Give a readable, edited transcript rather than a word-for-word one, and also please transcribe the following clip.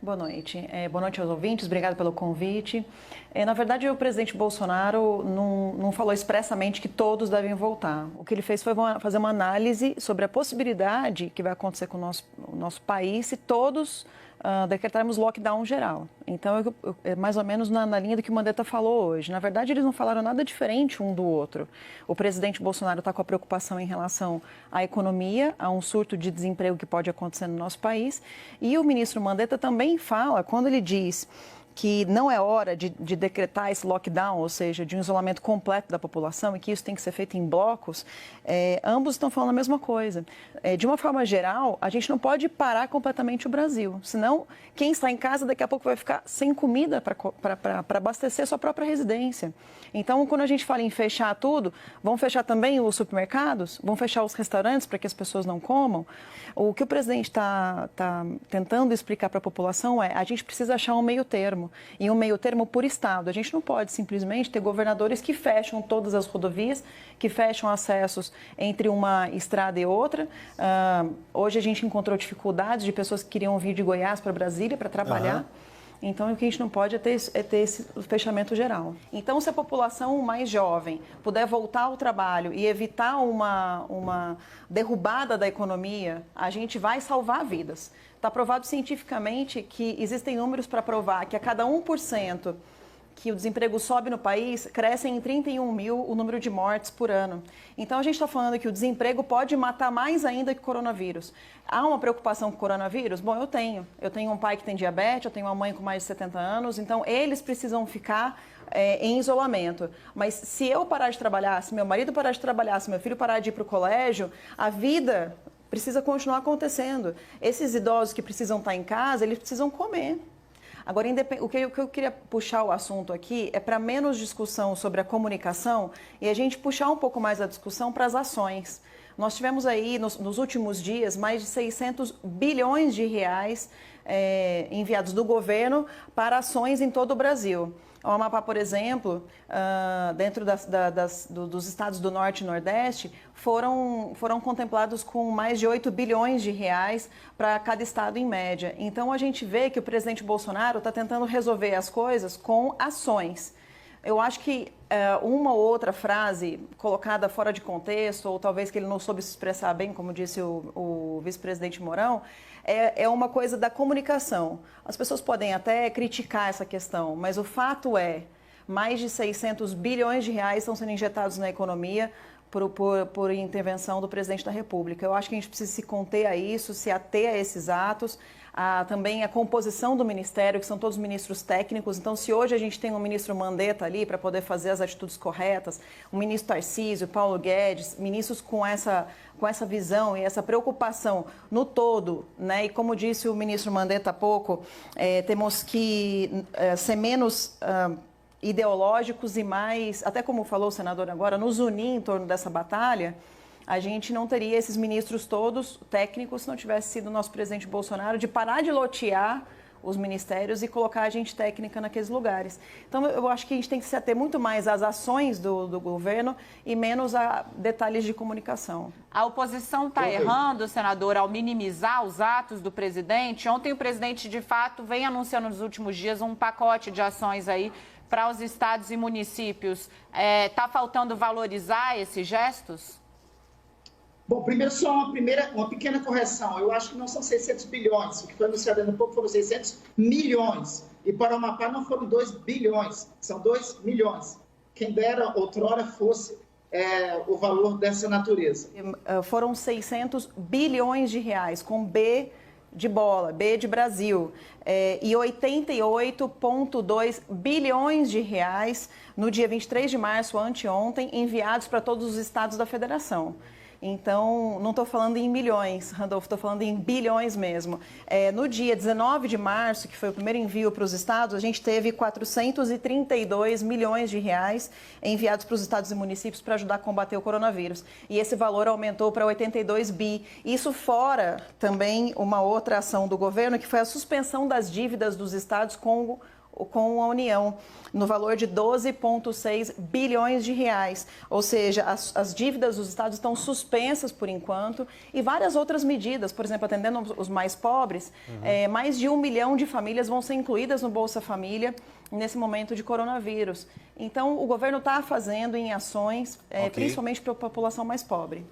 Boa noite. Boa noite aos ouvintes, obrigado pelo convite. Na verdade, o presidente Bolsonaro não falou expressamente que todos devem voltar. O que ele fez foi fazer uma análise sobre a possibilidade que vai acontecer com o nosso país se todos decretarmos lockdown geral. Então, é mais ou menos na linha do que o Mandetta falou hoje. Na verdade, eles não falaram nada diferente um do outro. O presidente Bolsonaro está com a preocupação em relação à economia, a um surto de desemprego que pode acontecer no nosso país. E o ministro Mandetta também fala, quando ele diz que não é hora de decretar esse lockdown, ou seja, de um isolamento completo da população e que isso tem que ser feito em blocos, ambos estão falando a mesma coisa. De uma forma geral, a gente não pode parar completamente o Brasil, senão quem está em casa daqui a pouco vai ficar sem comida para abastecer a sua própria residência. Então, quando a gente fala em fechar tudo, vão fechar também os supermercados, vão fechar os restaurantes para que as pessoas não comam. O que o presidente está tentando explicar para a população é: a gente precisa achar um meio termo, e um meio termo por estado. A gente não pode simplesmente ter governadores que fecham todas as rodovias, que fecham acessos entre uma estrada e outra. Hoje a gente encontrou dificuldades de pessoas que queriam vir de Goiás para Brasília para trabalhar. Então, o que a gente não pode é ter esse fechamento geral. Então, se a população mais jovem puder voltar ao trabalho e evitar uma derrubada da economia, a gente vai salvar vidas. Está provado cientificamente que existem números para provar que a cada 1% que o desemprego sobe no país, crescem em 31 mil o número de mortes por ano. Então, a gente está falando que o desemprego pode matar mais ainda que o coronavírus. Há uma preocupação com o coronavírus? Bom, eu tenho. Eu tenho um pai que tem diabetes, eu tenho uma mãe com mais de 70 anos, então eles precisam ficar em isolamento. Mas se eu parar de trabalhar, se meu marido parar de trabalhar, se meu filho parar de ir para o colégio, a vida precisa continuar acontecendo. Esses idosos que precisam estar em casa, eles precisam comer. Agora, o que eu queria puxar o assunto aqui é para menos discussão sobre a comunicação e a gente puxar um pouco mais a discussão para as ações. Nós tivemos aí, nos últimos dias, mais de 600 bilhões de reais enviados do governo para ações em todo o Brasil. O Amapá, por exemplo, dentro dos estados do Norte e Nordeste, foram contemplados com mais de 8 bilhões de reais para cada estado em média. Então, a gente vê que o presidente Bolsonaro está tentando resolver as coisas com ações. Eu acho que uma ou outra frase colocada fora de contexto, ou talvez que ele não soube se expressar bem, como disse o vice-presidente Mourão, é uma coisa da comunicação. As pessoas podem até criticar essa questão, mas o fato é, mais de 600 bilhões de reais estão sendo injetados na economia por intervenção do presidente da República. Eu acho que a gente precisa se conter a isso, se ater a esses atos, também a composição do ministério, que são todos ministros técnicos. Então, se hoje a gente tem um ministro Mandetta ali para poder fazer as atitudes corretas, o ministro Tarcísio, Paulo Guedes, ministros com essa visão e essa preocupação no todo, né? E como disse o ministro Mandetta há pouco, temos que ser menos ideológicos e mais, até como falou o senador agora, nos unir em torno dessa batalha. A gente não teria esses ministros todos técnicos se não tivesse sido o nosso presidente Bolsonaro de parar de lotear os ministérios e colocar a gente técnica naqueles lugares. Então, eu acho que a gente tem que se ater muito mais às ações do governo e menos a detalhes de comunicação. A oposição está errando, senador, ao minimizar os atos do presidente. Ontem o presidente, de fato, vem anunciando nos últimos dias um pacote de ações aí para os estados e municípios. Está faltando valorizar esses gestos? Bom, primeiro só uma pequena correção. Eu acho que não são 600 bilhões. O que foi anunciado há pouco foram 600 milhões. E para o Amapá não foram 2 bilhões, são 2 milhões. Quem dera outrora fosse o valor dessa natureza. Foram 600 bilhões de reais, com B de bola, B de Brasil, e 88,2 bilhões de reais no dia 23 de março, anteontem, enviados para todos os estados da federação. Então, não estou falando em milhões, Randolfo, estou falando em bilhões mesmo. No dia 19 de março, que foi o primeiro envio para os estados, a gente teve 432 milhões de reais enviados para os estados e municípios para ajudar a combater o coronavírus. E esse valor aumentou para 82 bi. Isso fora também uma outra ação do governo, que foi a suspensão das dívidas dos estados com com a União, no valor de 12,6 bilhões de reais. Ou seja, as dívidas dos estados estão suspensas por enquanto e várias outras medidas, por exemplo, atendendo os mais pobres, mais de 1 milhão de famílias vão ser incluídas no Bolsa Família nesse momento de coronavírus. Então, o governo está fazendo em ações, principalmente para a população mais pobre.